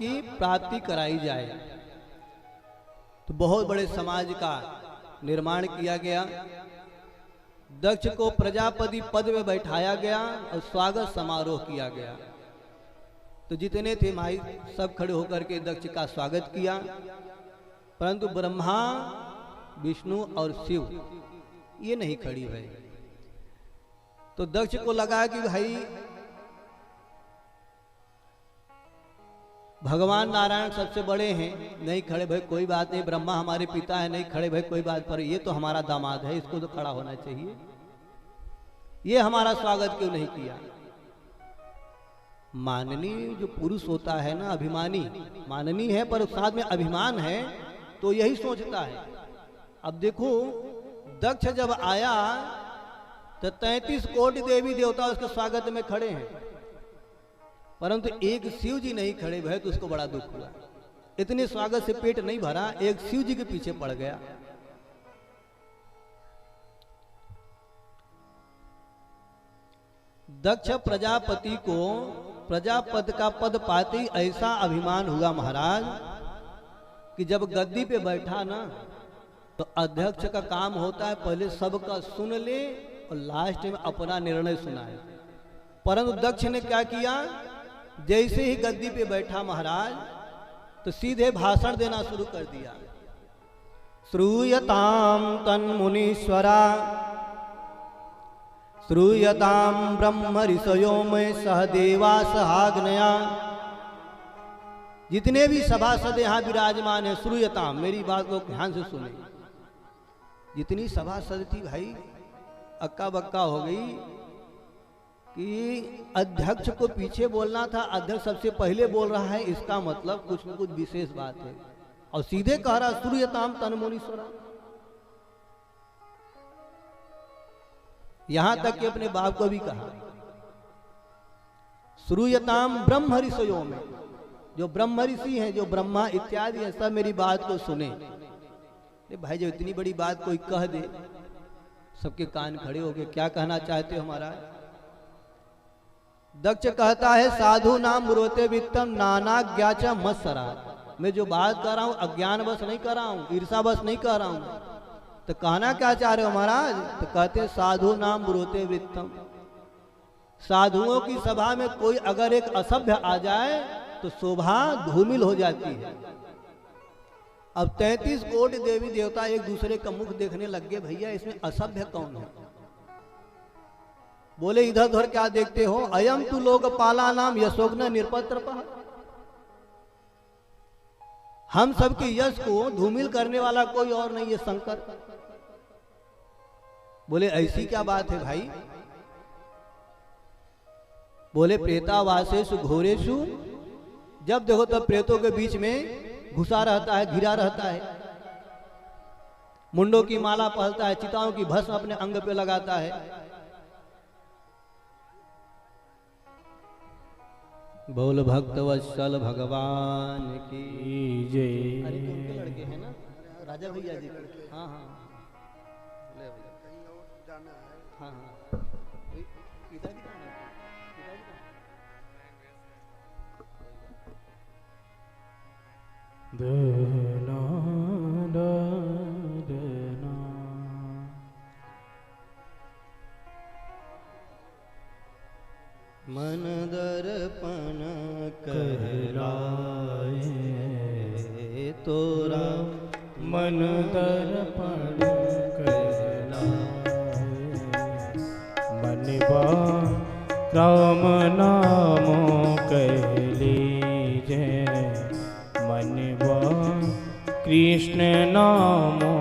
की प्राप्ति कराई जाए। तो बहुत बड़े समाज का निर्माण किया गया। दक्ष को प्रजापति पद में बैठाया गया और स्वागत समारोह किया गया। तो जितने थे भाई सब खड़े होकर के दक्ष का स्वागत किया, परंतु ब्रह्मा, विष्णु और शिव ये नहीं खड़ी भाई। तो दक्ष को लगा कि भाई भगवान नारायण सबसे बड़े हैं, नहीं खड़े भाई कोई बात नहीं, ब्रह्मा हमारे पिता है, नहीं खड़े भाई कोई बात, पर ये तो हमारा दामाद है, इसको तो खड़ा होना चाहिए, ये हमारा स्वागत क्यों नहीं किया। माननीय जो पुरुष होता है ना, अभिमानी, माननीय है पर साथ में अभिमान है, तो यही सोचता है। अब देखो दक्ष जब आया तो 33 कोटि देवी देवता उसके स्वागत में खड़े हैं, परंतु एक शिव जी नहीं खड़े भय, तो उसको बड़ा दुख हुआ। इतने स्वागत से पेट नहीं भरा, एक शिव जी के पीछे पड़ गया। दक्ष प्रजापति को प्रजापति का पद पाते ही ऐसा अभिमान हुआ महाराज कि जब गद्दी पे बैठा ना, तो अध्यक्ष का काम होता है पहले सबका सुन ले और लास्ट में अपना निर्णय सुनाए। परंतु दक्ष ने क्या किया, जैसे ही गद्दी पे बैठा महाराज तो सीधे भाषण देना शुरू कर दिया। श्रूयताम तन्मुनीश्वरा श्रूयताम ब्रह्म ऋषयो में सहदेवा सहाग्नया। जितने भी सभासद यहाँ विराजमान है, श्रूयताम, मेरी बात को ध्यान से सुने। जितनी सभासद थी भाई अक्का बक्का हो गई कि अध्यक्ष को पीछे बोलना था, अध्यक्ष सबसे पहले बोल रहा है, इसका मतलब कुछ न कुछ विशेष बात है। और सीधे कह रहा श्रूयताम तन्मुनीश्वरा। यहां तक कि अपने बाप को भी कहा श्रूयताम ब्रह्म ऋषियों में, जो ब्रह्म ऋषि हैं, जो ब्रह्मा इत्यादि है, सब मेरी बात को सुने। भाई जब इतनी बड़ी बात कोई कह दे, सबके कान खड़े हो गए, क्या कहना चाहते हो हमारा। दक्ष कहता है साधु नाम ब्रूते वित्तम नाना ज्ञाच मत्सरा। मैं जो बात कर रहा हूं अज्ञान बस नहीं कर रहा हूं, ईर्षा बस नहीं कर रहा हूं। तो कहना क्या चाह रहे हो महाराज, तो कहते साधु नाम ब्रूते वित्तम। साधुओं की सभा में कोई अगर एक असभ्य आ जाए तो शोभा धूमिल हो जाती है। अब 33 कोटि देवी देवता एक दूसरे का मुख देखने लग गए, भैया इसमें असभ्य कौन है। बोले इधर उधर क्या देखते हो, अयम तु लोग पाला नाम यशोग्न निरपत्र। हम सबके यश को धूमिल करने वाला कोई और नहीं है, शंकर। बोले ऐसी क्या बात है भाई। बोले प्रेतावासेषु घोरेषु, जब देखो तब प्रेतों के बीच में घुसा रहता है, घिरा रहता है, मुंडों की माला पहनता है, चिताओं की भस्म अपने अंग पे लगाता है। बोल भक्त वत्सल भगवान की जय। अरे उनके लड़के हैं ना राजा भैया जी। हाँ हाँ ले भैया कहीं और जाना है। हाँ हाँ पिताजी कहाँ है, पिताजी कहाँ देना देना। मन दर्पण कहलाए तोरा, मन दर्पण कहलाए। मनवा राम नामो कह लीजे, मनवा कृष्ण नामो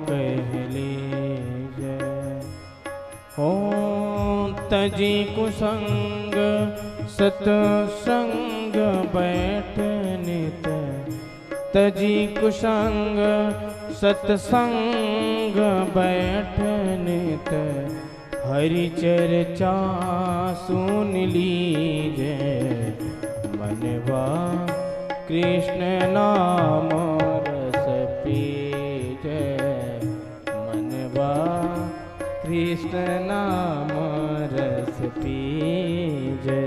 कह लीजे। हो तजी कुसंग सतसंग बैठ नित, तजी कुसंग सतसंग बैठ नित। हरि चर्चा सुन लीजे, मनवा कृष्ण नाम रस पीजे। मनवा कृष्ण नाम रस पीजे।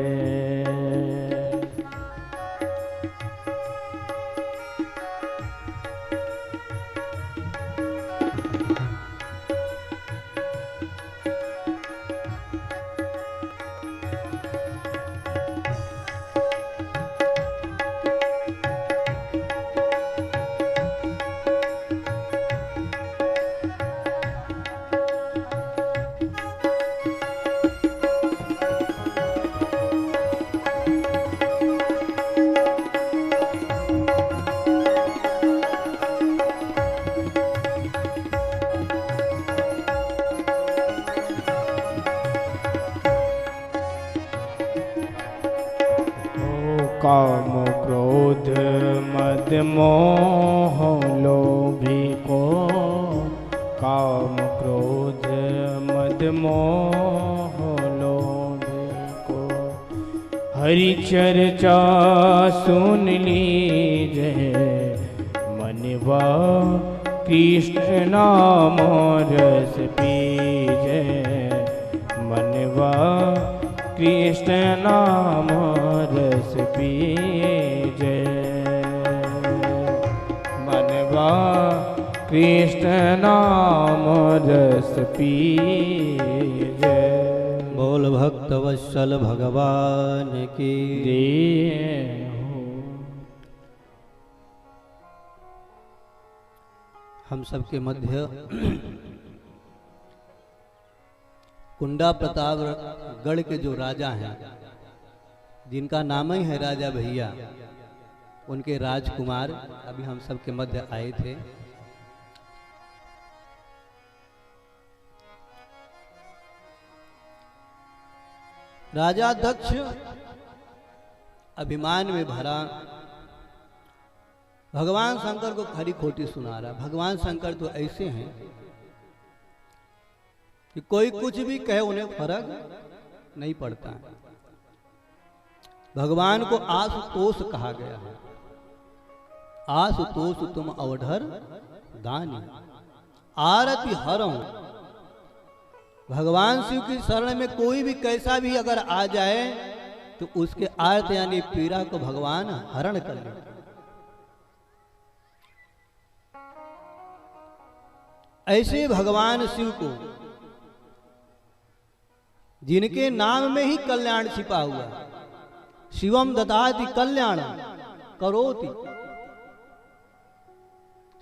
मद मोह लोभी को, काम क्रोध मद मोह लोभी को। हरि चर्चा सुन लीजे, मनवा कृष्ण नाम रस पीजे। मनवा कृष्ण नाम रस पीजे। मनवा कृष्ण नाम रस पीजे। बोल भक्त वत्सल भगवान की जय हो। हम सबके मध्य कुंडा प्रतापगढ़ के जो राजा हैं, जिनका नाम ही है राजा भैया, उनके राजकुमार अभी हम सबके मध्य आए थे। राजा दक्ष अभिमान में भरा भगवान शंकर को खरी खोटी सुना रहा। भगवान शंकर तो ऐसे हैं कि कोई कुछ भी कहे उन्हें फर्क नहीं पड़ता है। भगवान को आशुतोष कहा गया है। आशुतोष तुम अवधर दानी, आरती हरऊं। भगवान शिव की शरण में कोई भी कैसा भी अगर आ जाए तो उसके आर्त यानी पीड़ा को भगवान हरण कर ले। ऐसे भगवान शिव को, जिनके नाम में ही कल्याण छिपा हुआ, शिवम ददाति कल्याण करोति।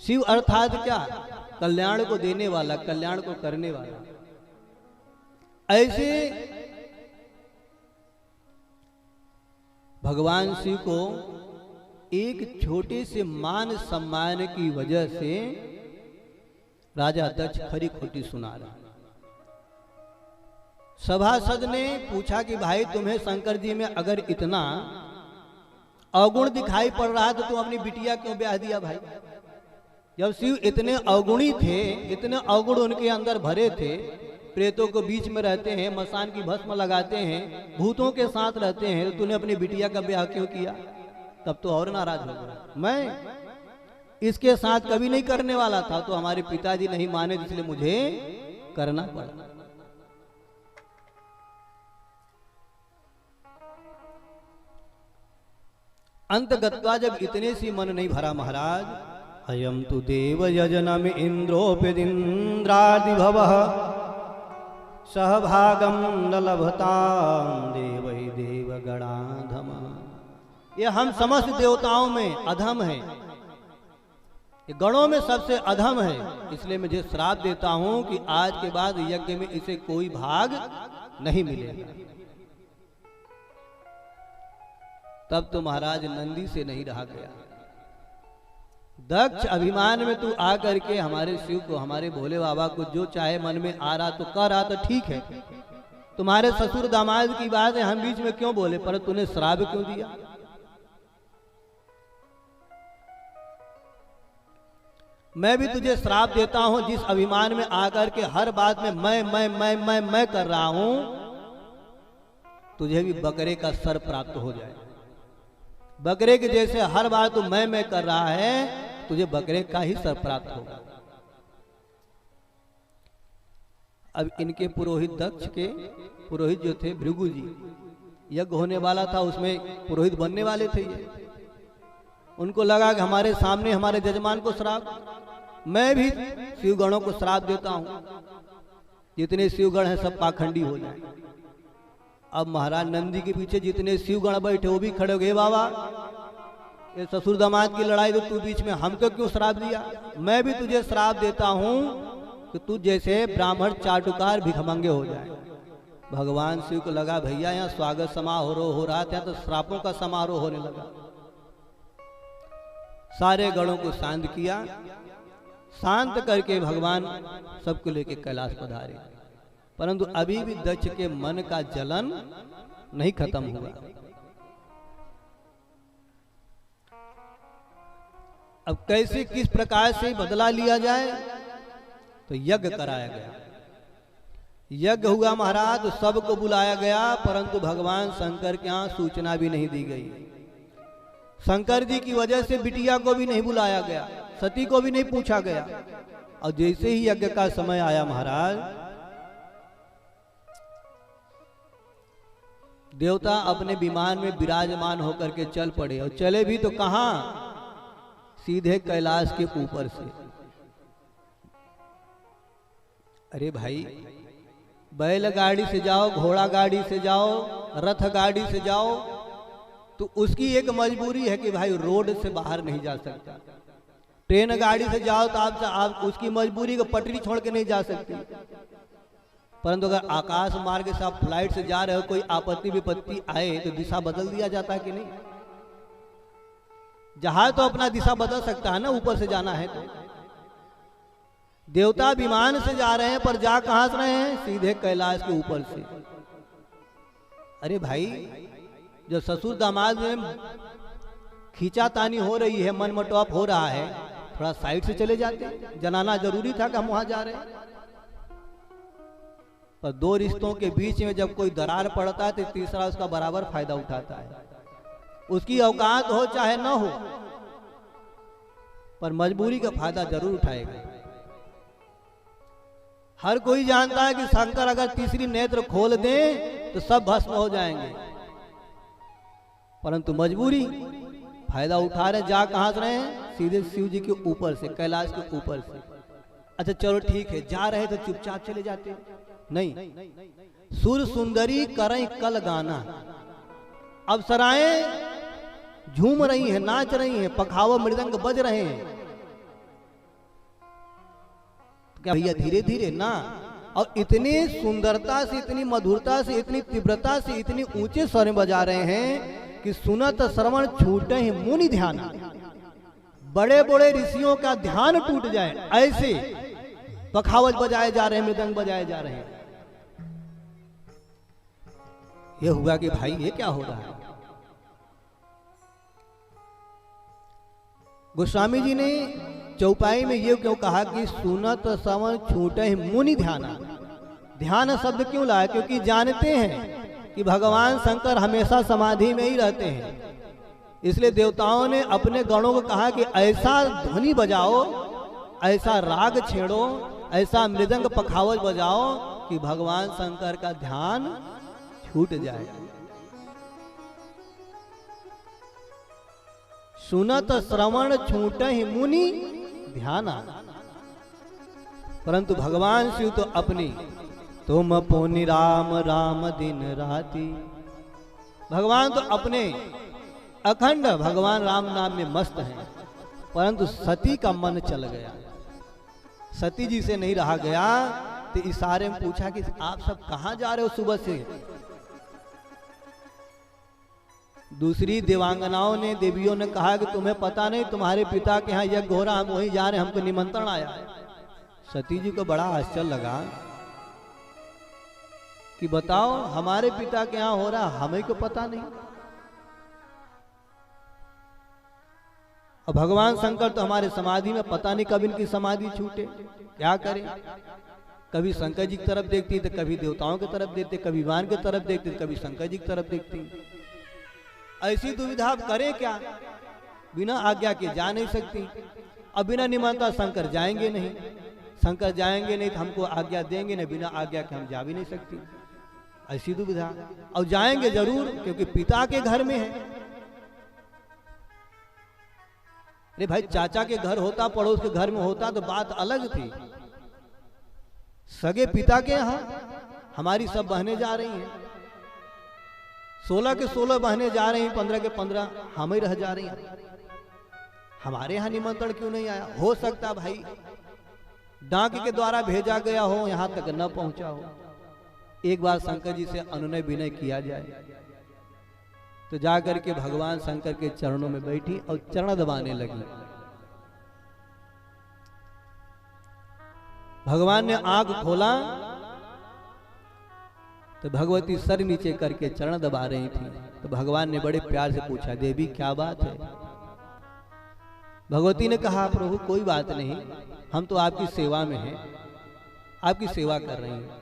शिव अर्थात क्या? कल्याण को देने वाला, कल्याण को करने वाला। ऐसे भगवान शिव को एक छोटे से मान सम्मान की वजह से राजा दक्ष खरी खोटी सुना रहा। सभासद ने पूछा कि भाई तुम्हें शंकर जी में अगर इतना अवगुण दिखाई पड़ रहा तो तुम अपनी बिटिया क्यों ब्याह दिया भाई? जब शिव इतने अवगुणी थे, इतने अवगुण उनके अंदर भरे थे, प्रेतों को बीच में रहते हैं, मसान की भस्म लगाते हैं, भूतों के साथ रहते हैं, तो तूने अपनी बिटिया का ब्याह क्यों किया? तब तो और नाराज हो गया। मैं इसके साथ कभी नहीं करने वाला था, तो हमारे पिताजी नहीं माने, इसलिए मुझे करना पड़ा। अंत गत्वा जब इतने सी मन नहीं भरा महाराज, अयम तु देव यजनम इंद्रोपिदिंद्रादि भवः सहभागम न लभताम देवै देवगणाधम। ये हम समस्त देवताओं में अधम है, ये गणों में सबसे अधम है। इसलिए मुझे श्राप देता हूं कि आज के बाद यज्ञ में इसे कोई भाग नहीं मिलेगा। तब तो महाराज नंदी से नहीं रहा गया। दक्ष अभिमान में तू आकर के हमारे शिव को, हमारे भोले बाबा को जो चाहे मन में आ रहा तो कर रहा, तो ठीक है, तुम्हारे ससुर दामाद की बात है, हम बीच में क्यों बोले, पर तूने श्राप क्यों दिया? मैं भी तुझे श्राप देता हूं, जिस अभिमान में आकर के हर बात में मैं कर रहा हूं, तुझे भी बकरे का सर प्राप्त हो जाए। बकरे के जैसे हर बार तू मैं कर रहा है, तुझे बकरे का ही सर प्राप्त होगा। अब इनके पुरोहित दक्ष के पुरोहित जो थे भृगु जी, यज्ञ होने वाला था, उसमें पुरोहित बनने वाले थे ये। उनको लगा कि हमारे सामने हमारे जजमान को श्राप, मैं भी शिवगणों को श्राप देता हूं, जितने शिवगण हैं सब पाखंडी हो जाए। अब महाराज नंदी के पीछे जितने शिवगण बैठे वो भी खड़े हो गए, बाबा ये ससुर दामाद की लड़ाई तो तू बीच में हमको क्यों श्राप दिया? मैं भी तुझे श्राप देता हूं कि तू जैसे ब्राह्मण चाटुकार भिखमंगे हो जाए। भगवान शिव को लगा भैया यहाँ स्वागत समारोह हो रहा था, तो श्रापों का समारोह होने लगा। सारे गणों को शांत किया, शांत करके भगवान सबको लेके कैलाश पधारे। परंतु अभी भी दक्ष के मन का जलन नहीं खत्म हुआ। अब कैसे किस प्रकार से बदला लिया जाए, तो यज्ञ कराया गया। यज्ञ हुआ महाराज, तो सबको बुलाया गया, परंतु भगवान शंकर के यहाँ सूचना भी नहीं दी गई। शंकर जी की वजह से बिटिया को भी नहीं बुलाया गया, सती को भी नहीं पूछा गया। और जैसे ही यज्ञ का समय आया महाराज, देवता अपने विमान में विराजमान होकर के चल पड़े, और चले भी तो कहां, सीधे कैलाश के ऊपर से। अरे भाई, बैलगाड़ी से जाओ, घोड़ा गाड़ी से जाओ, रथ गाड़ी से जाओ, तो उसकी एक मजबूरी है कि भाई रोड से बाहर नहीं जा सकता। ट्रेन गाड़ी से जाओ तो आप उसकी मजबूरी को पटरी छोड़ के नहीं जा सकती। परंतु अगर आकाश मार्ग से आप फ्लाइट से जा रहे हो, कोई आपत्ति विपत्ति आए तो दिशा बदल दिया जाता है कि नहीं? जहाज तो अपना दिशा बदल सकता है ना, ऊपर से जाना है तो। देवता विमान से जा रहे हैं, पर जा कहां से रहे हैं? सीधे कैलाश के ऊपर से। अरे भाई, जो ससुर दामाद में खींचातानी हो रही है, मन मटोप हो रहा है, थोड़ा साइड से चले जाते, जनाना जरूरी था कि हम वहां जा रहे हैं। पर दो रिश्तों के बीच में जब कोई दरार पड़ता है तो तीसरा उसका बराबर फायदा उठाता है। उसकी औकात हो चाहे न हो, पर मजबूरी का फायदा जरूर उठाएगा। हर कोई जानता है कि शंकर अगर तीसरी नेत्र खोल दें तो सब भस्म हो जाएंगे, परंतु मजबूरी फायदा उठा रहे। जा कहां से रहे हैं? सीधे शिव जी के ऊपर से, कैलाश के ऊपर से। अच्छा चलो ठीक है, जा रहे तो चुपचाप चले जाते, नहीं। सुर सुंदरी करें कल गाना, अप्सराएं झूम रही हैं, नाच रही हैं, पखावा मृदंग बज रहे हैं, क्या भैया धीरे धीरे ना। और इतनी सुंदरता से, इतनी मधुरता से, इतनी तीव्रता से, इतनी ऊंचे स्वर में बजा रहे हैं कि सुनत श्रवण छूटे ही मुनि ध्यान, बड़े बड़े ऋषियों का ध्यान टूट जाए, ऐसे पखावज बजाए जा रहे हैं, मृदंग बजाए जा रहे हैं। ये हुआ कि भाई ये क्या हो रहा है? गोस्वामी जी ने चौपाई में ये क्यों कहा कि सुनत श्रवण छूटे मुनि ध्यान? ध्यान शब्द क्यों लाया? क्योंकि जानते हैं कि भगवान शंकर हमेशा समाधि में ही रहते हैं। इसलिए देवताओं ने अपने गणों को कहा कि ऐसा ध्वनि बजाओ, ऐसा राग छेड़ो, ऐसा मृदंग पखावज बजाओ कि भगवान शंकर का ध्यान छूट जाए। सुनत श्रवण छूटे ही मुनि ध्याना। परंतु भगवान शिव तो अपनी तुम पुनि राम राम दिन राती, भगवान तो अपने अखंड भगवान राम नाम में मस्त हैं। परंतु सती का मन चल गया, सती जी से नहीं रहा गया, तो इशारे में पूछा कि आप सब कहां जा रहे हो सुबह से? दूसरी देवांगनाओं ने, देवियों ने कहा कि तुम्हें पता नहीं, तुम्हारे पिता के यहाँ यज्ञ हो रहा, हम वहीं जा रहे हैं, हमको निमंत्रण आया। सती जी को बड़ा आश्चर्य लगा कि बताओ, हमारे पिता के यहाँ हो रहा, हमें को पता नहीं। और भगवान शंकर तो हमारे समाधि में, पता नहीं कब इनकी समाधि छूटे, क्या करें? कभी शंकर जी की तरफ देखती तो कभी देवताओं की तरफ देखते, कभी विमान की तरफ देखते, कभी शंकर जी की तरफ देखती। ऐसी दुविधा आप करें क्या? बिना आज्ञा के जा नहीं सकती, अब बिना निमंत्रण शंकर जाएंगे नहीं, शंकर जाएंगे नहीं तो हमको आज्ञा देंगे नहीं, बिना आज्ञा के हम जा भी नहीं सकती। ऐसी दुविधा। और जाएंगे जरूर, क्योंकि पिता के घर में है। अरे भाई, चाचा के घर होता, पड़ोस के घर में होता तो बात अलग थी। सगे पिता के यहाँ हमारी सब बहनें जा रही हैं, 16 के 16 बहनें जा रही हैं, 15 के 15 हम ही रह जा रही हैं। हमारे यहाँ निमंत्रण क्यों नहीं आया? हो सकता भाई डाक के द्वारा भेजा गया हो, यहाँ तक न पहुंचा हो। एक बार शंकर जी से अनुनय विनय किया जाए। तो जाकर के भगवान शंकर के चरणों में बैठी और चरण दबाने लगी। भगवान ने आंख खोला तो भगवती सर नीचे करके चरण दबा रही थी। तो भगवान ने बड़े प्यार से पूछा, देवी क्या बात है? भगवती ने कहा प्रभु कोई बात नहीं, हम तो आपकी सेवा में हैं, आपकी सेवा कर रही हैं।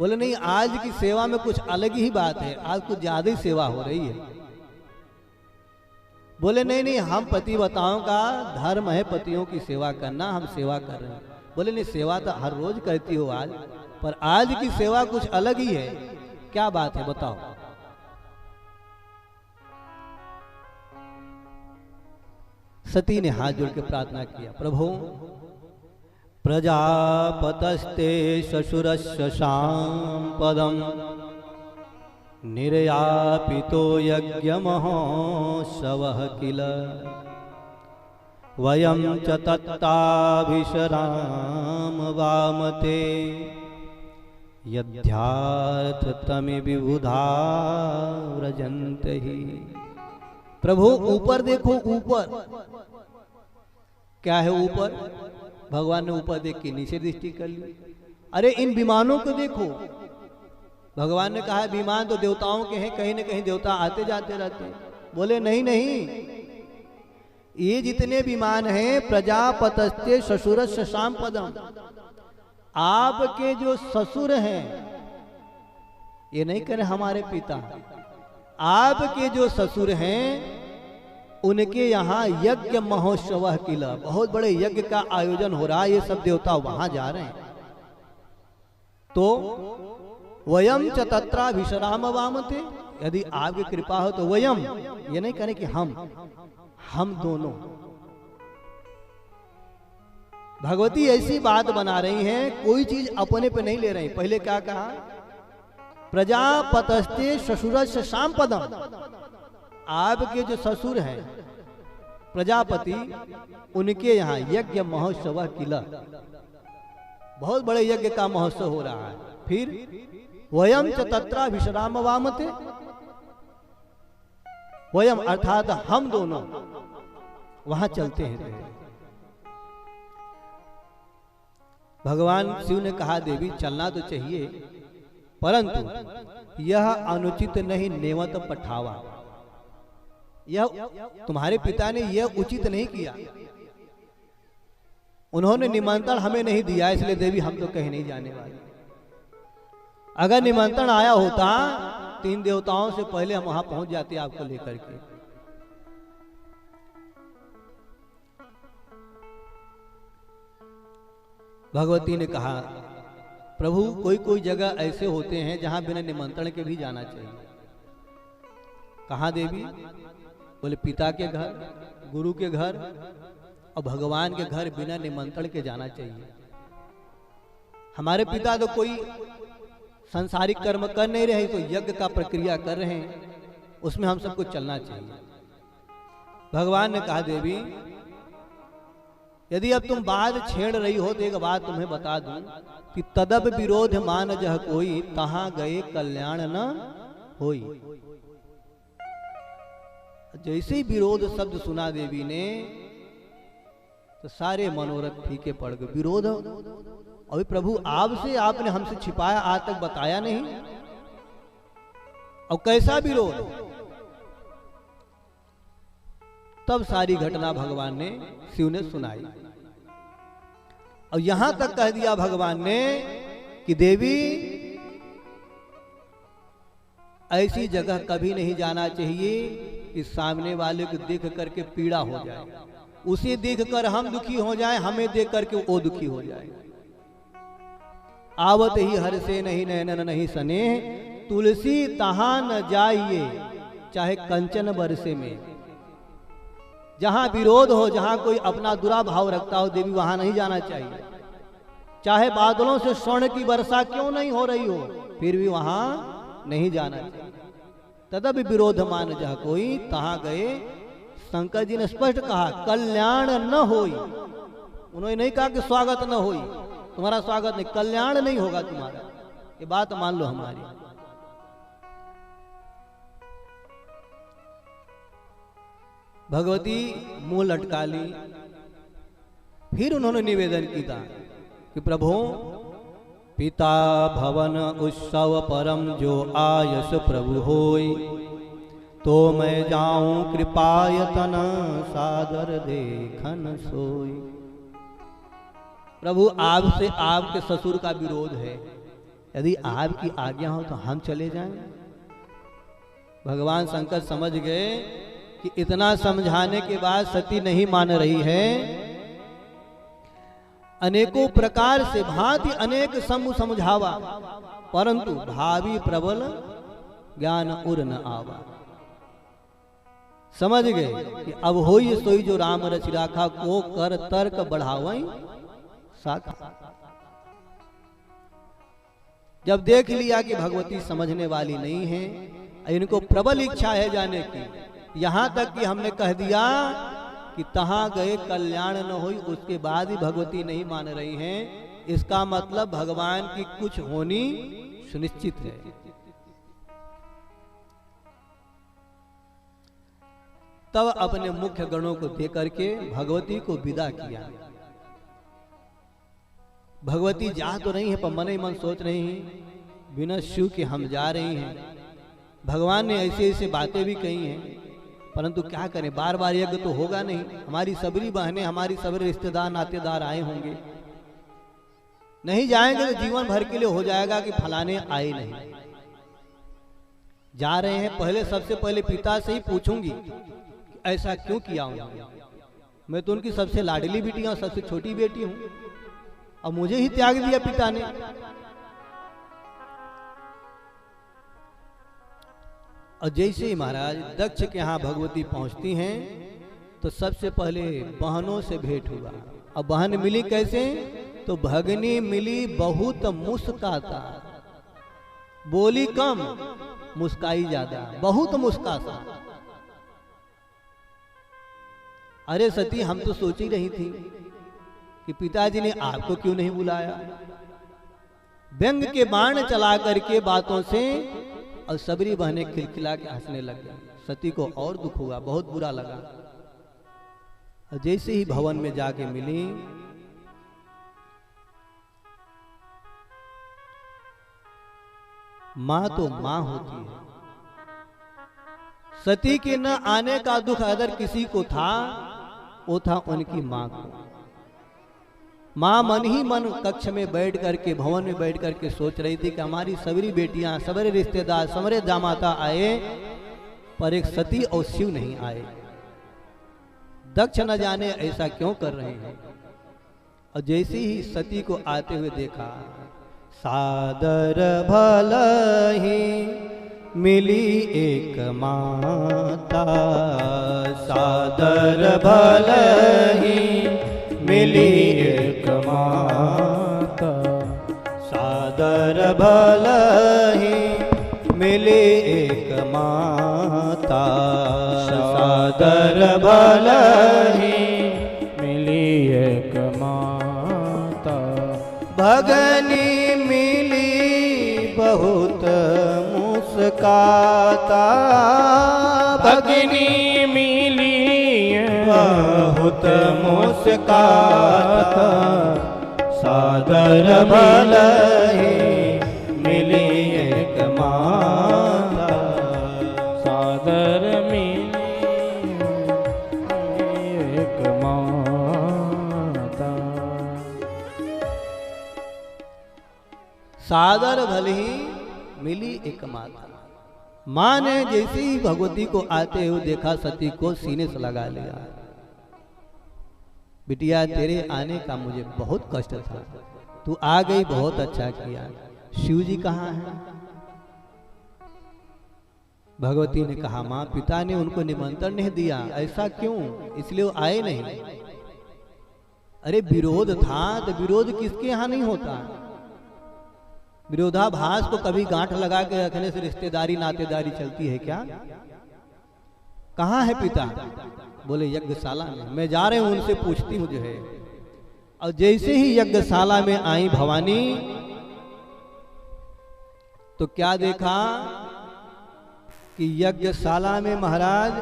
बोले नहीं, आज की सेवा में कुछ अलग ही बात है, आज कुछ ज्यादा ही सेवा हो रही है। बोले नहीं नहीं, हम पतिव्रताओं का धर्म है पतियों की सेवा करना, हम सेवा कर रहे हैं। बोले नहीं, सेवा तो हर रोज करती हो आज, पर आज की सेवा कुछ अलग ही है, क्या बात है बताओ। सती ने हाथ जोड़ के प्रार्थना किया, प्रभु प्रजापतस्ते शशुरस्य शाम्पदम् निर्यापितो यज्ञमहोत्सवः किल वयं च तत्ताभिशराम वामते यद्यार्थतमि विबुधा व्रजन्ते ही। प्रभु ऊपर देखो, ऊपर क्या है? ऊपर भगवान ने ऊपर देख के नीचे दृष्टि कर ली। अरे इन विमानों को देखो, भगवान ने कहा विमान तो देवताओं के हैं, कहीं न कहीं देवता आते जाते रहते हैं। बोले नहीं नहीं, ये जितने विमान हैं प्रजापतस्ते ससुरस्य शाम्पदम्, आपके जो ससुर हैं, ये नहीं करें हमारे पिता, आपके जो ससुर हैं उनके यहाँ यज्ञ महोत्सव किला, बहुत बड़े यज्ञ का आयोजन हो रहा है, ये सब देवता वहां जा रहे हैं। तो वयम च तत्रा विश्राम वामते, यदि आपकी कृपा हो तो वयम, ये नहीं करें कि हम दोनों। भगवती ऐसी बात बना रही हैं, कोई चीज अपने पे नहीं ले रही। पहले क्या कहा? प्रजापतस्ते ससुरस्य शाम्पदम्, आपके जो ससुर हैं प्रजापति, उनके यहाँ यज्ञ महोत्सव किला, बहुत बड़े यज्ञ का महोत्सव हो रहा है। फिर वयम च तत्रा विश्राम वामते, वयम अर्थात हम दोनों वहां चलते हैं। भगवान शिव ने कहा देवी चलना तो चाहिए, परंतु यह अनुचित नहीं नेवत पठावा, यह तुम्हारे पिता ने यह उचित नहीं किया, उन्होंने निमंत्रण हमें नहीं दिया, इसलिए देवी हम तो कहीं नहीं जाने वाले। अगर निमंत्रण आया होता, 3 देवताओं से पहले हम वहां पहुंच जाते आपको लेकर के। भगवती ने कहा प्रभु कोई कोई जगह ऐसे होते हैं जहां बिना निमंत्रण के भी जाना चाहिए। कहा देवी? बोले पिता के घर, गुरु के घर और भगवान के घर बिना निमंत्रण के जाना चाहिए। हमारे पिता तो कोई सांसारिक कर्म कर नहीं रहे, तो यज्ञ का प्रक्रिया कर रहे हैं, उसमें हम सबको चलना चाहिए। भगवान ने कहा देवी यदि अब तुम बात छेड़ रही हो तो एक बात तुम्हें बता दूं कि तदब विरोध मान जह कोई, तहां गए कल्याण न होई। जैसे ही विरोध शब्द सुना देवी ने तो सारे मनोरथ फीके पड़ गए। विरोध? अभी प्रभु आपसे, आपने हमसे छिपाया, आज तक बताया नहीं, और कैसा विरोध? तब सारी घटना भगवान ने, शिव ने सुनाई, और यहां तक कह दिया भगवान ने कि देवी ऐसी जगह कभी नहीं जाना चाहिए कि सामने वाले को देख करके पीड़ा हो जाए, उसे देखकर हम दुखी हो जाए, हमें देख करके वो दुखी हो जाए। आवत ही हर से नहीं नैनन नहीं सने, तुलसी तहां न जाइए चाहे कंचन बरसे में। जहां विरोध हो, जहां कोई अपना बुरा भाव रखता हो, देवी वहां नहीं जाना चाहिए। चाहे बादलों से स्वर्ण की वर्षा क्यों नहीं हो रही हो, फिर भी वहां नहीं जाना चाहिए। तदब विरोध मान जह कोई, तहां गए, शंकर जी ने स्पष्ट कहा कल्याण न होई। उन्होंने नहीं कहा कि स्वागत न होई, तुम्हारा स्वागत नहीं, कल्याण नहीं होगा तुम्हारा, ये बात मान लो हमारी। भगवती मुंह लटका ली। फिर उन्होंने निवेदन किया कि प्रभु पिता भवन उत्सव परम जो आयस प्रभु होई, तो मैं जाऊं कृपायतन सादर देखन सोई। प्रभु आपसे आपके ससुर का विरोध है, यदि आपकी आज्ञा हो तो हम चले जाएं। भगवान शंकर समझ गए कि इतना समझाने के बाद सती नहीं मान रही है। अनेकों प्रकार से भांति अनेक समझावा, परंतु भावी प्रबल ज्ञान उर न आवा। समझ गए कि अब होई सोई जो राम रचि राखा, को कर तर्क बढ़ावई साखा। जब देख लिया कि भगवती समझने वाली नहीं है, इनको प्रबल इच्छा है जाने की, यहां तक कि हमने कह दिया कि तहां गए कल्याण न होई, उसके बाद ही भगवती नहीं मान रही हैं, इसका मतलब भगवान की कुछ होनी सुनिश्चित है। तब अपने मुख्य गणों को दे करके भगवती को विदा किया। भगवती जा तो नहीं है, पर मन ही मन सोच रही है बिना शिव के हम जा रही हैं। भगवान ने ऐसे ऐसे बातें भी कही हैं, परंतु क्या करें, बार बार यज्ञ तो होगा नहीं। हमारी सबरी बहनें, हमारी सबरे रिश्तेदार नातेदार आए होंगे, नहीं जाएंगे तो जीवन भर के लिए हो जाएगा कि फलाने आए नहीं। जा रहे हैं, पहले सबसे पहले पिता से ही पूछूंगी ऐसा क्यों किया हूं। मैं तो उनकी सबसे लाडली बेटी हूं, सबसे छोटी बेटी हूं, अब मुझे ही त्याग दिया पिता ने। और जैसे ही महाराज दक्ष के यहाँ भगवती पहुंचती हैं, तो सबसे पहले बहनों से भेंट हुआ। अब बहन मिली कैसे, तो भगनी मिली बहुत मुस्काता, बोली कम मुस्काई ज्यादा, बहुत मुस्काता। अरे सती, हम तो सोच ही रही थी कि पिताजी ने आपको क्यों नहीं बुलाया। व्यंग के बाण चला करके बातों से, और सबरी बहने खिलखिला के हंसने लग गई। सती को और दुख हुआ, बहुत बुरा लगा। और जैसे ही भवन में जाके मिली, मां तो मां होती है। सती के न आने का दुख अगर किसी को था, वो था उनकी मां को। मां मन ही मन कक्ष में बैठ करके, भवन में बैठ करके सोच रही थी कि हमारी सबरी बेटियां, सबरे रिश्तेदार, सबरे दामाता आए, पर एक सती और शिव नहीं आए। दक्ष न जाने ऐसा क्यों कर रहे हैं। और जैसे ही सती को आते हुए देखा, सादर भलहि मिली एक माता, सादर भलहि मिली एक माता, सादर भलहि मिली एक माता, सादर भलहि मिली एक माता, भगनी मिली बहुत मुस्काता, भगनी मिली बहुत मुस्काता, सादर भलहि मिली एक माता, सादर मिली एक माता। सादर भलहि मिली एक माता। मां ने जैसे ही भगवती को आते हुए देखा, सती को सीने से लगा लिया। बिटिया, तेरे आने का मुझे बहुत कष्ट था, तू आ गई, बहुत अच्छा किया। शिव जी कहाँ हैं? भगवती ने कहा, मां, पिता ने उनको निमंत्रण नहीं दिया। ऐसा क्यों? इसलिए वो आए नहीं। अरे विरोध था, तो विरोध किसके यहाँ नहीं होता। विरोधाभास को कभी गांठ लगा के रखने से रिश्तेदारी नातेदारी चलती है क्या? कहाँ है पिता? बोले यज्ञशाला में। मैं जा रहे हूं, उनसे पूछती हूँ जो है। और जैसे ही यज्ञशाला में आई भवानी, तो क्या देखा कि यज्ञशाला में महाराज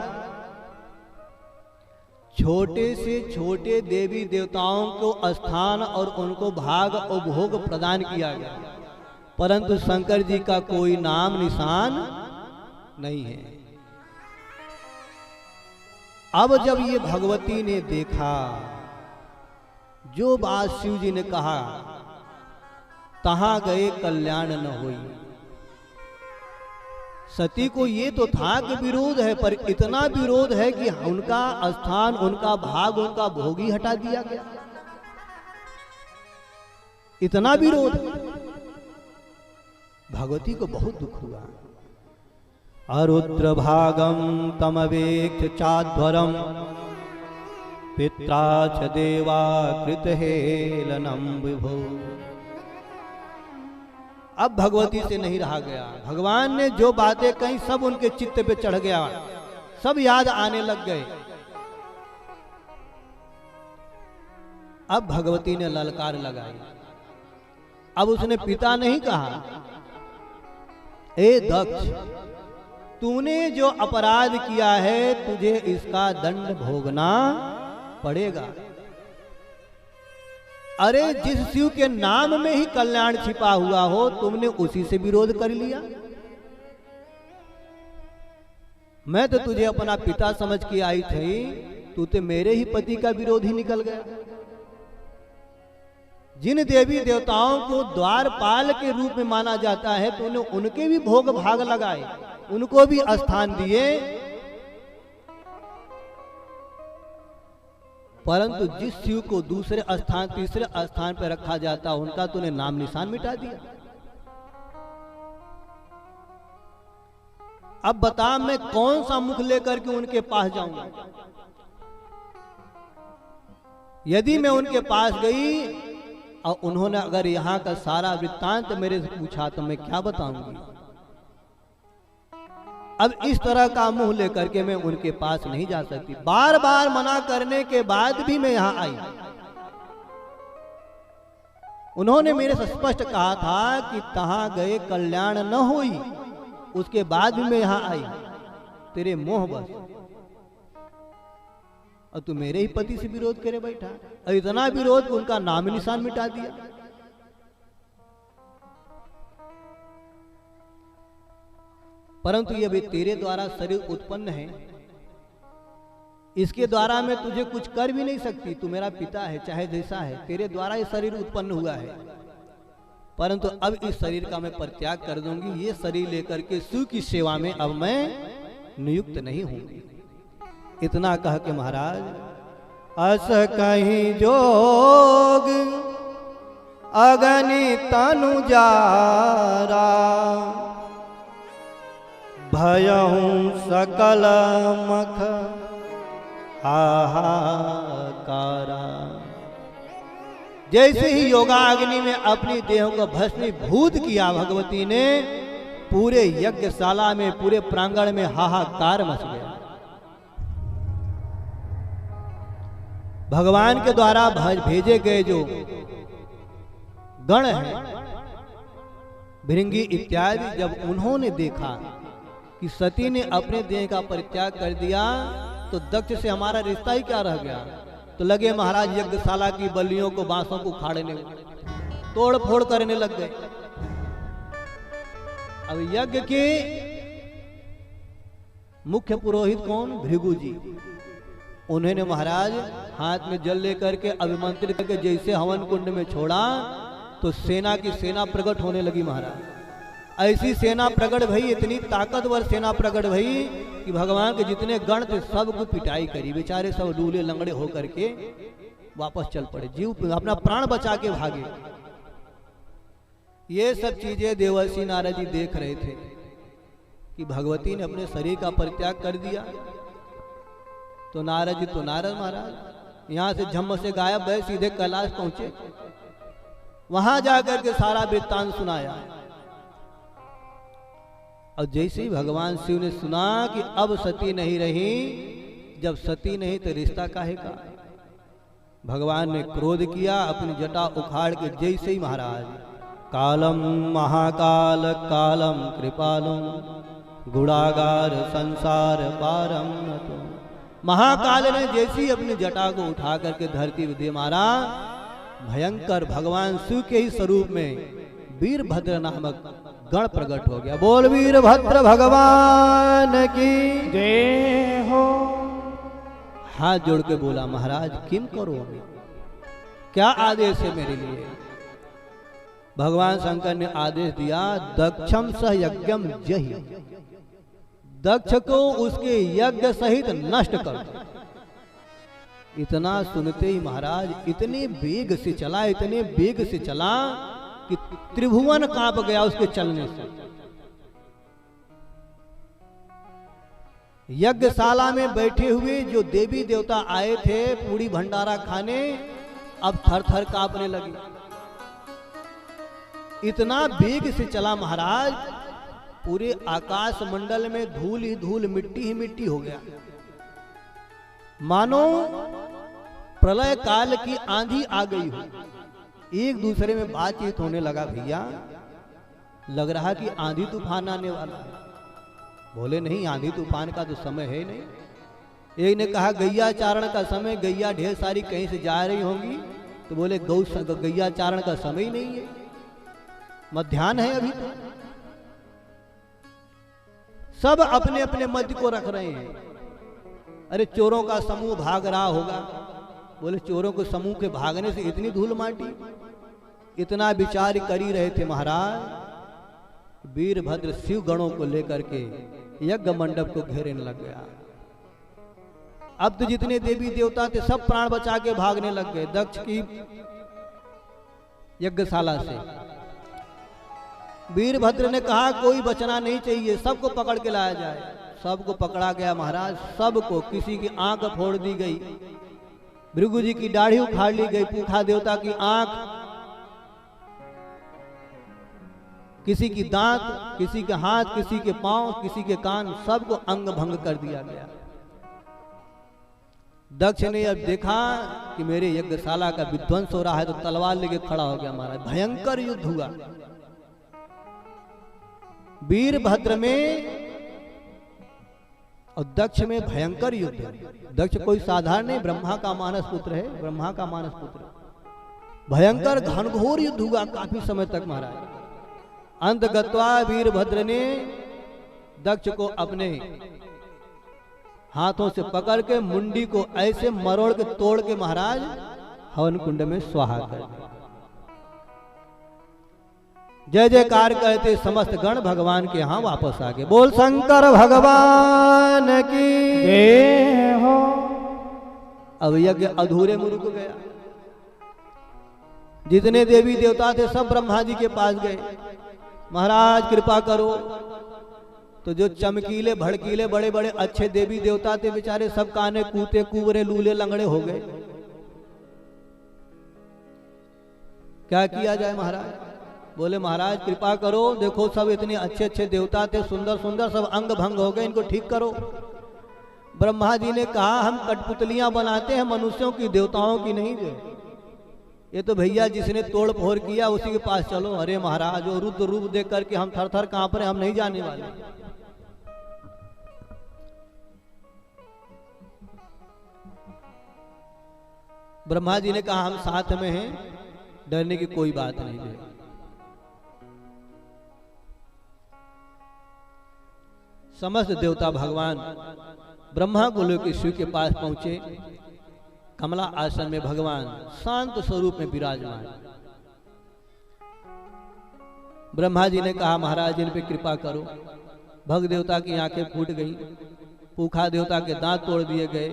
छोटे से छोटे देवी देवताओं को स्थान और उनको भाग और भोग प्रदान किया गया, परंतु शंकर जी का कोई नाम निशान नहीं है। अब जब ये भगवती ने देखा जो बात शिव जी ने कहा, तहां गए कल्याण न होई। सती को ये तो था कि विरोध है, पर इतना विरोध है कि उनका स्थान, उनका भाग, उनका भोग ही हटा दिया गया। इतना विरोध, भगवती को बहुत दुख हुआ। अरुद्र भागम तमवेक्ष चाध्वरम पित्रा च देवा कृत हेलनम विभो। अब भगवती से नहीं रहा गया। भगवान ने जो बातें कही सब उनके चित्त पे चढ़ गया, सब याद आने लग गए। अब भगवती ने ललकार लगाई। अब उसने पिता नहीं कहा, ए दक्ष, तूने जो अपराध किया है तुझे इसका दंड भोगना पड़ेगा। अरे जिस शिव के नाम में ही कल्याण छिपा हुआ हो, तुमने उसी से विरोध कर लिया। मैं तो तुझे अपना पिता समझ के आई थी, तू तो मेरे ही पति का विरोधी निकल गया। जिन देवी देवताओं को द्वारपाल के रूप में माना जाता है, तूने उनके भी भोग भाग लगाए, उनको भी स्थान दिए, परंतु जिस शिव को दूसरे स्थान, तीसरे स्थान पर रखा जाता, उनका तूने नाम निशान मिटा दिया। अब बता, मैं कौन सा मुख लेकर के उनके पास जाऊंगा? यदि मैं उनके पास गई और उन्होंने अगर यहाँ का सारा वृत्तांत मेरे से पूछा तो मैं क्या बताऊंगी? अब इस तरह का मुंह लेकर के मैं उनके पास नहीं जा सकती। बार बार मना करने के बाद भी मैं यहां आई। उन्होंने मेरे से स्पष्ट कहा था कि तहां गए कल्याण न हुई, उसके बाद भी मैं यहां आई तेरे मोह बस, और तू मेरे ही पति से विरोध करे बैठा। और इतना विरोध कि उनका नाम निशान मिटा दिया। परंतु ये भी तेरे द्वारा शरीर उत्पन्न है, इसके द्वारा मैं तुझे कुछ कर भी नहीं सकती। तू मेरा पिता है, चाहे जैसा है, तेरे द्वारा ये शरीर उत्पन्न हुआ है। परंतु अब इस शरीर का मैं परित्याग कर दूंगी। ये शरीर लेकर के शिव की सेवा में अब मैं नियुक्त नहीं हूंगी। इतना कह के महाराज, अस कहीं जोग अगनि तनु जारा, भयहूं सकल मख हाहाकारा। जैसे ही योगाग्नि में अपनी देह को भस्मीभूत किया भगवती ने, पूरे यज्ञशाला में, पूरे प्रांगण में हाहाकार मच गया। भगवान के द्वारा भेजे गए जो गण हैं, भृंगी इत्यादि, जब उन्होंने देखा कि सती ने अपने देह का परित्याग कर दिया, तो दक्ष से हमारा रिश्ता ही क्या रह गया। तो लगे महाराज यज्ञशाला की बल्लियों को, बांसों को उखाड़ने, तोड़ फोड़ करने लग गए। अब यज्ञ के मुख्य पुरोहित कौन? भृगु जी। उन्होंने महाराज हाथ में जल लेकर के अभिमंत्रित करके जैसे हवन कुंड में छोड़ा, तो सेना की सेना प्रकट होने लगी। महाराज ऐसी सेना प्रकट भई, इतनी ताकतवर सेना प्रकट भई कि भगवान के जितने गण थे सबको पिटाई करी। बेचारे सब डूले लंगड़े होकर के वापस चल पड़े, जीव अपना प्राण बचा के भागे। ये सब चीजें देवर्षि नारद जी देख रहे थे कि भगवती ने अपने शरीर का परित्याग कर दिया। तो नारद जी, तो नारद महाराज यहाँ से झम्म से गायब भय, सीधे कैलाश पहुंचे। वहां जाकर के सारा वृत्तांत सुनाया। और जैसे ही भगवान शिव ने सुना कि अब सती नहीं रही, जब सती नहीं तो रिश्ता काहे का, भगवान ने क्रोध किया, अपनी जटा उखाड़ के जैसे ही महाराज, कालम महाकाल कालम कृपालम गुणागार संसार पारम तो, महाकाल ने जैसी अपनी जटा को उठा करके धरती पे दे मारा, भयंकर भगवान शिव के ही स्वरूप में वीरभद्र नामक गण प्रकट हो गया। बोल वीरभद्र भगवान की जय हो। हाथ जोड़ के बोला, महाराज किम करो, क्या आदेश है मेरे लिए? भगवान शंकर ने आदेश दिया, दक्षम सह यज्ञम जहि, दक्ष को उसके यज्ञ सहित नष्ट कर दो। इतना सुनते ही महाराज इतने वेग से चला, इतने वेग से चला कि त्रिभुवन कांप गया उसके चलने से। यज्ञशाला में बैठे हुए जो देवी देवता आए थे पूरी भंडारा खाने, अब थर थर कांपने लगे। इतना वेग से चला महाराज, पूरे आकाश मंडल में धूल ही धूल, मिट्टी ही मिट्टी हो गया। मानो प्रलय काल की आंधी आ गई हो। एक दूसरे में बातचीत होने लगा, भैया लग रहा कि आंधी तूफान आने वाला है। बोले नहीं, आंधी तूफान का तो समय है नहीं। एक ने कहा गैया चारण का समय, गैया ढेर सारी कहीं से जा रही होंगी। तो बोले गैया चारण का समय ही नहीं है, मध्याह्न है अभी तो। सब अपने अपने मध्य को रख रहे हैं। अरे चोरों का समूह भाग रहा होगा। बोले चोरों के समूह के भागने से इतनी धूल माटी? इतना विचार कर ही रहे थे महाराज, वीरभद्र शिव गणों को लेकर के यज्ञ मंडप को घेरने लग गया। अब तो जितने देवी देवता थे सब प्राण बचा के भागने लग गए दक्ष की यज्ञशाला से। वीरभद्र ने कहा कोई बचना नहीं चाहिए, सबको पकड़ के लाया जाए। सबको पकड़ा गया महाराज, सबको। किसी की आंख फोड़ दी गई, भृगु जी की दाढ़ी उखाड़ ली गई, पूखा देवता की आंख, किसी की दांत, किसी के हाथ, किसी के पांव, किसी के कान, सबको अंग भंग कर दिया गया। दक्ष ने अब देखा कि मेरे यज्ञशाला का विध्वंस हो रहा है तो तलवार लेके खड़ा हो गया महाराज। भयंकर युद्ध हुआ वीरभद्र में और दक्ष में, भयंकर युद्ध। दक्ष कोई साधारण नहीं, ब्रह्मा का मानस पुत्र है, ब्रह्मा का मानस पुत्र। भयंकर घनघोर युद्ध हुआ काफी समय तक महाराज। अंत गत्वा वीरभद्र ने दक्ष को अपने हाथों से पकड़ के मुंडी को ऐसे मरोड़ के तोड़ के महाराज हवन कुंड में स्वाहा कर दिया। जय जयकार कहते समस्त गण भगवान के यहां वापस आ गए। बोल शंकर भगवान की जय हो। अब यज्ञ अधूरे में रुक गया। जितने देवी देवता थे सब ब्रह्मा जी के पास गए, महाराज कृपा करो। तो जो चमकीले भड़कीले बड़े बड़े अच्छे देवी देवता थे बेचारे सब काने कूते कुंवरे लूले लंगड़े हो गए। क्या किया जाए महाराज? बोले महाराज कृपा करो, देखो सब इतने अच्छे अच्छे देवता थे, सुंदर सुंदर, सब अंग भंग हो गए, इनको ठीक करो। ब्रह्मा जी ने कहा हम कठपुतलियां बनाते हैं मनुष्यों की, देवताओं की नहीं दे। ये तो भैया जिसने तोड़ फोड़ किया उसी के पास चलो। अरे महाराज वो रुद्र रूप देख करके हम थर थर कांप रहे, हम नहीं जाने वाले। ब्रह्मा जी ने कहा हम साथ में हैं, डरने की कोई बात नहीं है। समस्त देवता भगवान ब्रह्मा को लेकर शिव के पास पहुंचे। कमला आसन में भगवान शांत स्वरूप में विराजमान। ब्रह्मा जी ने कहा महाराज इन पे कृपा करो। भग देवता की आंखें फूट गई, पूखा देवता के दांत तोड़ दिए गए,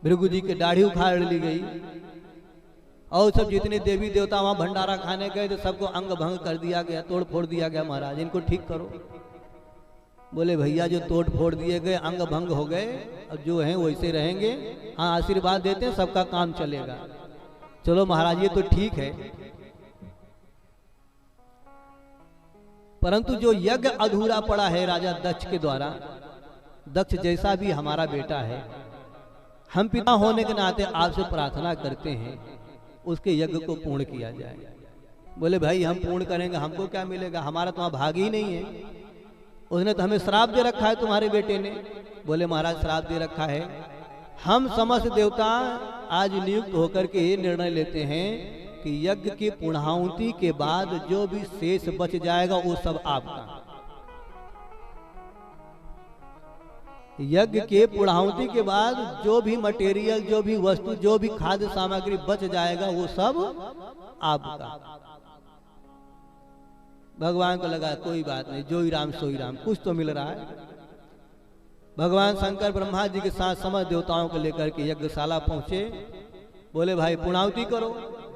भृगु जी की दाढ़ी उखाड़ ली गई, और सब जितने देवी देवता वहां भंडारा खाने गए तो सबको अंग भंग कर दिया गया, तोड़ फोड़ दिया गया। महाराज इनको ठीक करो। बोले भैया जो तोड़ फोड़ दिए गए, अंग भंग हो गए, अब जो हैं वैसे रहेंगे। हाँ आशीर्वाद देते हैं, सबका काम चलेगा। चलो महाराज ये तो ठीक है, परंतु जो यज्ञ अधूरा पड़ा है राजा दक्ष के द्वारा, दक्ष जैसा भी हमारा बेटा है, हम पिता होने के नाते आपसे प्रार्थना करते हैं उसके यज्ञ को पूर्ण किया जाए। बोले भाई हम पूर्ण करेंगे, हमको क्या मिलेगा, हमारा तो वहां भाग ही नहीं है। उसने तो हमें श्राप दे रखा है तुम्हारे बेटे ने। बोले महाराज श्राप दे रखा है, हम समस्त देवता आज नियुक्त होकर के ये निर्णय लेते हैं कि यज्ञ की पूर्णाहुति के बाद जो भी शेष बच जाएगा वो सब आपका। यज्ञ के पूर्णाहुति के बाद जो भी मटेरियल, जो भी वस्तु, जो भी खाद्य सामग्री बच जाएगा वो सब आपका। भगवान को लगा कोई बात नहीं, जो ही राम सो ही राम, कुछ तो मिल रहा है। भगवान शंकर ब्रह्मा जी के साथ समस्त देवताओं को लेकर के यज्ञशाला पहुंचे। बोले भाई पूर्णाहुति करो।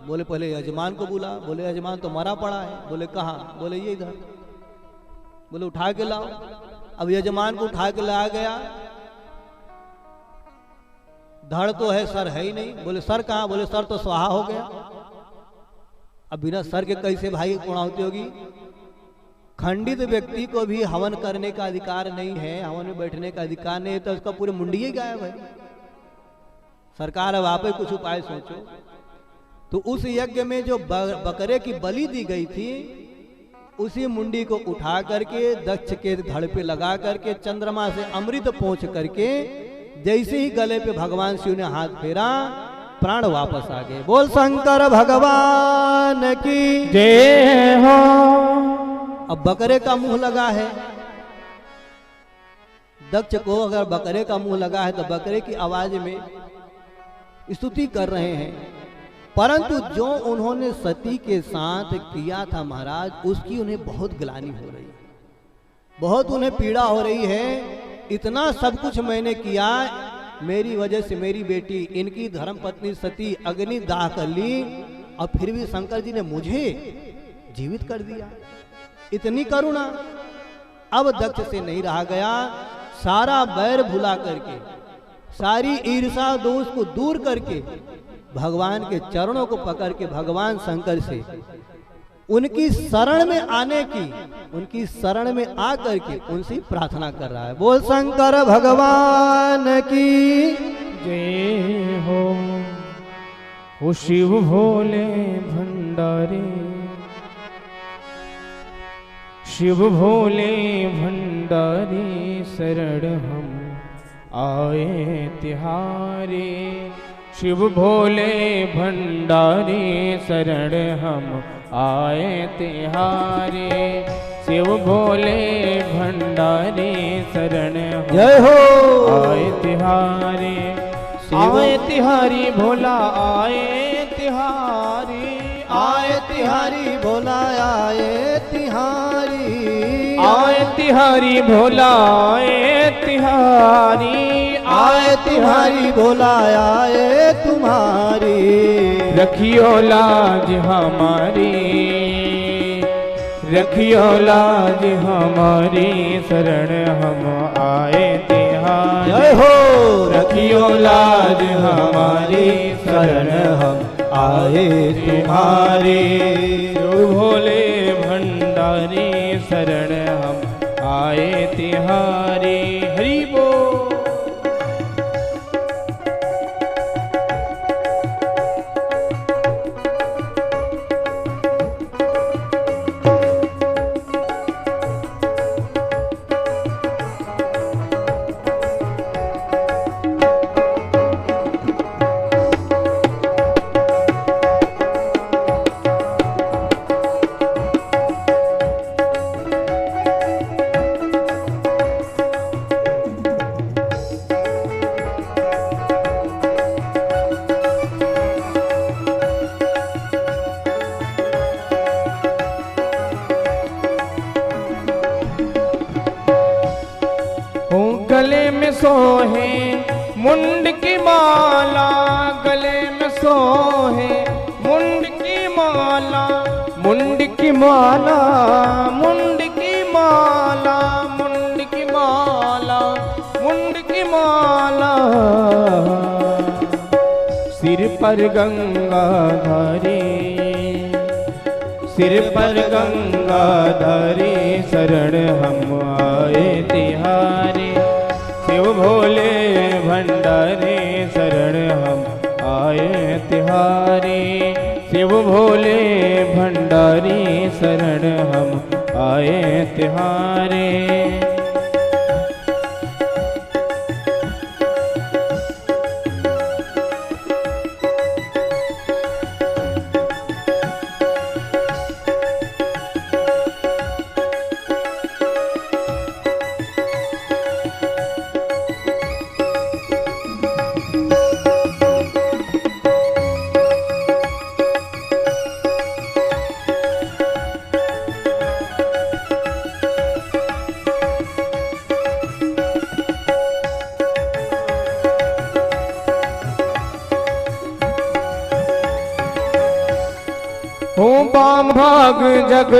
बोले पहले यजमान को बुला। बोले यजमान तो मरा पड़ा है। बोले कहाँ? बोले ये इधर। बोले उठा के लाओ। अब यजमान को उठा के लाया गया। धड़ तो है, सर है ही नहीं। बोले सर कहाँ? बोले सर तो स्वाहा हो गया। अब बिना सर के कैसे भाई पूर्णाहुति होगी? खंडित व्यक्ति को भी हवन करने का अधिकार नहीं है, हवन में बैठने का अधिकार नहीं है, तो उसका पूरे मुंडी ही गायब है। सरकार अब आप ही कुछ उपाय सोचो। तो उस यज्ञ में जो बकरे की बलि दी गई थी, उसी मुंडी को उठा करके दक्ष के धड़ पे लगा करके चंद्रमा से अमृत पोंछ करके जैसे ही गले पे भगवान शिव ने हाथ फेरा, प्राण वापस आ गए। बोल शंकर भगवान की जय हो। अब बकरे का मुंह लगा है। दक्ष को अगर बकरे का मुंह लगा है तो बकरे की आवाज में स्तुति कर रहे हैं, परंतु जो उन्होंने सती के साथ किया था महाराज, उसकी उन्हें बहुत ग्लानि हो रही है, बहुत उन्हें पीड़ा हो रही है। इतना सब कुछ मैंने किया, मेरी वजह से मेरी बेटी, इनकी धर्मपत्नी सती अग्नि दाह कर ली, और फिर भी शंकर जी ने मुझे जीवित कर दिया। इतनी करुणा। अब दक्ष से नहीं रहा गया। सारा बैर भुला करके, सारी ईर्षा दोष को दूर करके, भगवान के चरणों को पकड़ के भगवान शंकर से उनकी शरण में आने की, उनकी शरण में आकर के उनसे प्रार्थना कर रहा है। बोल शंकर भगवान की जय हो। ओ शिव भोले भंडारी, शिव भोले भंडारी, शरण हम आए तिहारे। शिव भोले भंडारी, शरण हम आए तिहारे। शिव भोले भंडारी, शरण हम जय हो आए तिहारे। आए तिहारी भोला, आए तिहारी, आए तिहारी भोला, आए तिहारी, आए तिहारी भोला, आए तिहारी, आए तिहारी भोला, आए तुम्हारी। रखियो लाज हमारी, रखियो लाज हमारी, शरण हम आए तिहारी। जय हो। रखियो लाज हमारी, शरण हम आए तुम्हारे। शिव भोले भंडारी, शरण हम आए तिहारे। हरि बोल। गले में सोहे मुंड की माला, गले में सोहे मुंड की माला, मुंड की माला, मुंड की माला, मुंड की माला, मुंड की माला। सिर पर गंगाधारी, सिर पर गंगाधारी, शरण हम आए तिहारे। शिव भोले भंडारी, शरण हम आए तिहारे। शिव भोले भंडारी, शरण हम आए तिहारे। हो बाम भाग जग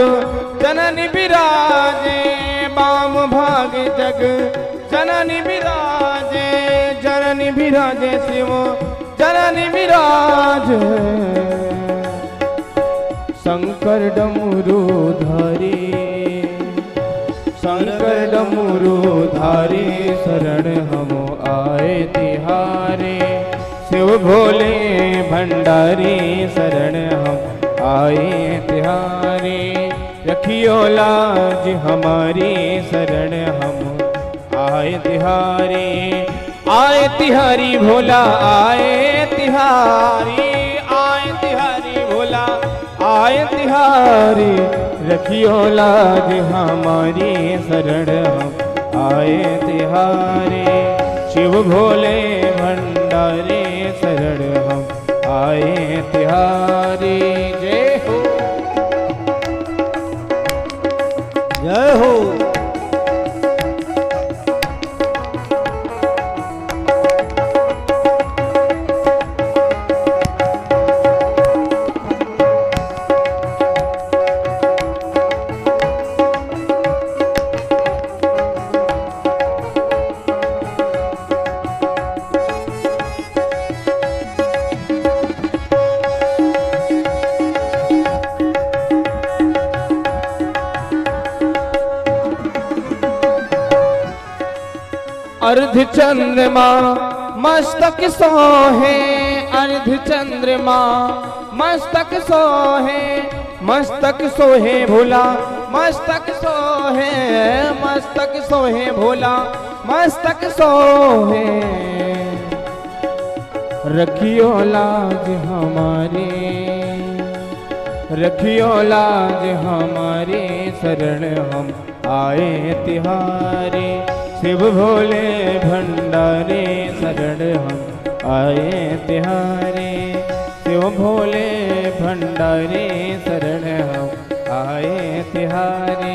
जननी विराजे, बाम भाग जग जननी विराजे, जननी विराजे शिव जननी विराजे। शंकर डमरू धारी, शंकर डमरू धारी शरण हम आए तिहारे। शिव भोले भंडारी शरण हम आए तिहारे। रखियो लाज हमारी शरण हम आए तिहारे। आए तिहारी भोला आए तिहारी, आए तिहारी भोला आए तिहारी। रखियो लाज हमारी शरण हम आए तिहारे। शिव भोले भंडारे शरण हम आए तिहारे। जय हो जय हो। अर्ध चंद्रमा मस्तक सोहे, अर्ध चंद्रमा मस्तक सोहे। मस्तक सोहे भोला मस्तक सोहे, मस्तक सोहे भोला मस्तक सोहे। रखियो लाज हमारे, रखियो लाज हमारे शरण हम आए तिहारे। शिव भोले भंडारे शरण हम आए तिहारे। शिव भोले भंडारे शरण हम आए तिहारे।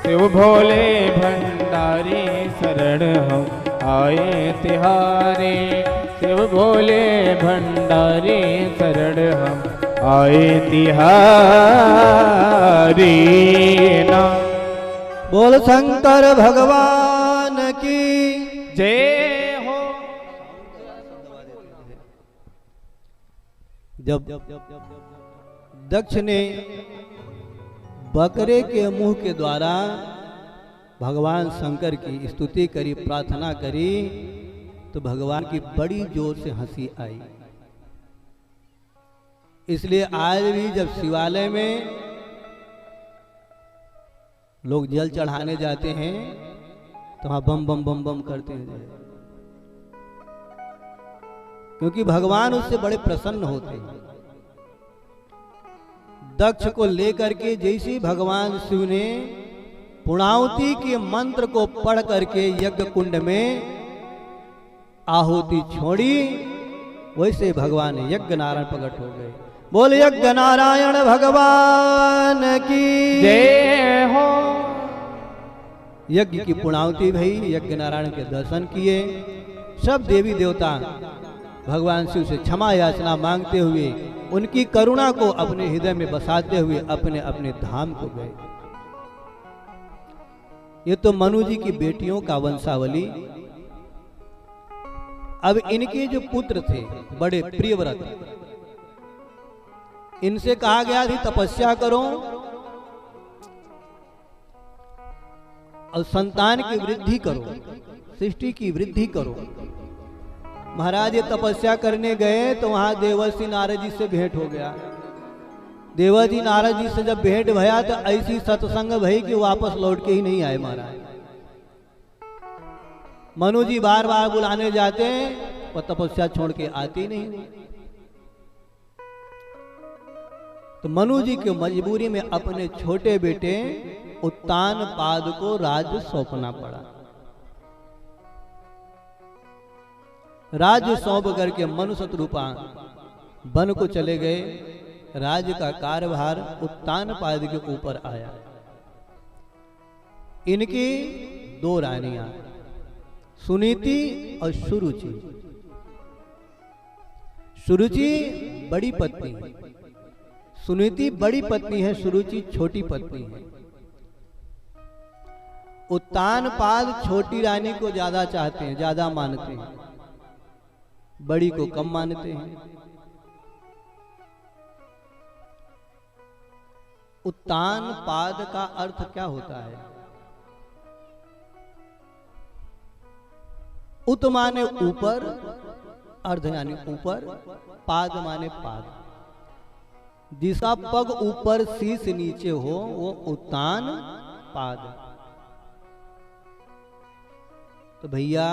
शिव भोले भंडारे शरण हम आए तिहारे। शिव भोले भंडारे शरण हम आए तिहारे। ना बोल शंकर भगवान की जय हो। जब दक्ष ने बकरे के मुंह के द्वारा भगवान शंकर की स्तुति करी, प्रार्थना करी, तो भगवान की बड़ी जोर से हंसी आई। इसलिए आज भी जब शिवालय में लोग जल चढ़ाने जाते हैं तो वहां बम बम बम बम करते हैं, क्योंकि भगवान उससे बड़े प्रसन्न होते हैं। दक्ष को लेकर के जैसे भगवान शिव ने पुणावती के मंत्र को पढ़ करके यज्ञ कुंड में आहुति छोड़ी, वैसे भगवान यज्ञ नारायण प्रकट हो गए। बोल यज्ञ नारायण भगवान की जय हो। यज्ञ की पुणावती भई, यज्ञ नारायण के दर्शन किए। सब देवी देवता भगवान शिव से क्षमा याचना मांगते हुए, उनकी करुणा को अपने हृदय में बसाते हुए अपने अपने धाम को गए। ये तो मनु जी की बेटियों का वंशावली। अब इनके जो पुत्र थे बड़े प्रियव्रत, इनसे कहा गया थी तपस्या करो और संतान की वृद्धि करो, सृष्टि की वृद्धि करो। महाराज ये तपस्या करने गए तो वहां देवर्षि नारद जी से भेंट हो गया। देवर्षि नारद जी से जब भेंट भया तो ऐसी सत्संग भई कि वापस लौट के ही नहीं आए महाराज। मनु जी बार बार बुलाने जाते हैं और तपस्या छोड़ के आती नहीं। तो मनु जी की मजबूरी में अपने छोटे बेटे उत्तान पाद को राज्य सौंपना पड़ा। राज्य सौंप करके मनु शत्रुपा वन को चले गए। राज्य का कार्यभार उत्तान पाद के ऊपर आया। इनकी दो रानियां सुनीति और सुरुचि। सुरुचि बड़ी पत्नी, सुनीति बड़ी पत्नी है, सुरुचि छोटी पत्नी है। उत्तान पाद छोटी रानी को ज्यादा चाहते हैं, ज्यादा मानते हैं, बड़ी को कम मानते हैं। उत्तान पाद का अर्थ क्या होता है? उत माने ऊपर, अर्ध यानी ऊपर, पाद माने पाद। जिसका पग ऊपर शीश नीचे हो वो उत्तान पाद। तो भैया